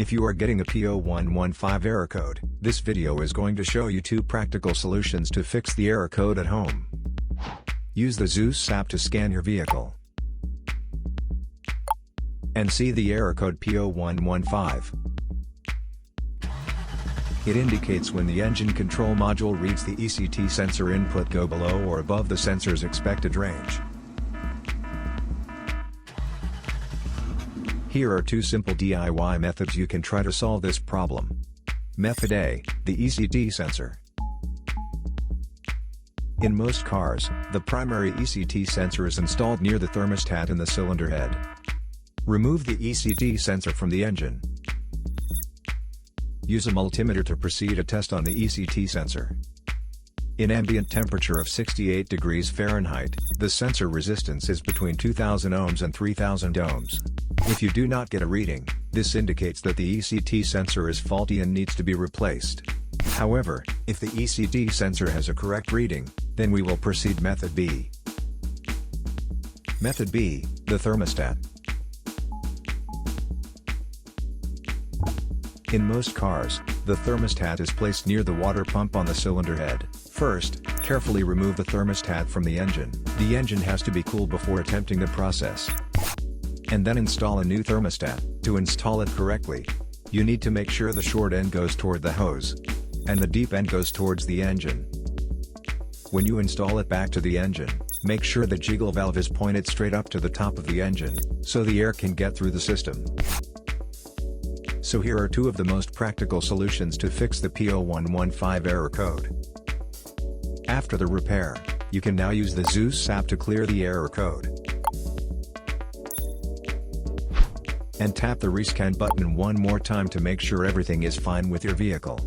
If you are getting a P0115 error code, this video is going to show you 2 practical solutions to fix the error code at home. Use the Zeus app to scan your vehicle and see the error code P0115. It indicates when the engine control module reads the ECT sensor input go below or above the sensor's expected range. Here are 2 simple DIY methods you can try to solve this problem. Method A, the ECT sensor. In most cars, the primary ECT sensor is installed near the thermostat in the cylinder head. Remove the ECT sensor from the engine. Use a multimeter to proceed a test on the ECT sensor. In ambient temperature of 68 degrees Fahrenheit, the sensor resistance is between 2000 ohms and 3000 ohms. If you do not get a reading, this indicates that the ECT sensor is faulty and needs to be replaced. However, if the ECT sensor has a correct reading, then we will proceed method B. Method B, the thermostat. In most cars, the thermostat is placed near the water pump on the cylinder head. First, carefully remove the thermostat from the engine. The engine has to be cool before attempting the process. And then install a new thermostat. To install it correctly, you need to make sure the short end goes toward the hose, and the deep end goes towards the engine. When you install it back to the engine, make sure the jiggle valve is pointed straight up to the top of the engine, so the air can get through the system. So here are 2 of the most practical solutions to fix the P0115 error code. After the repair, you can now use the Zeus app to clear the error code. And tap the rescan button one more time to make sure everything is fine with your vehicle.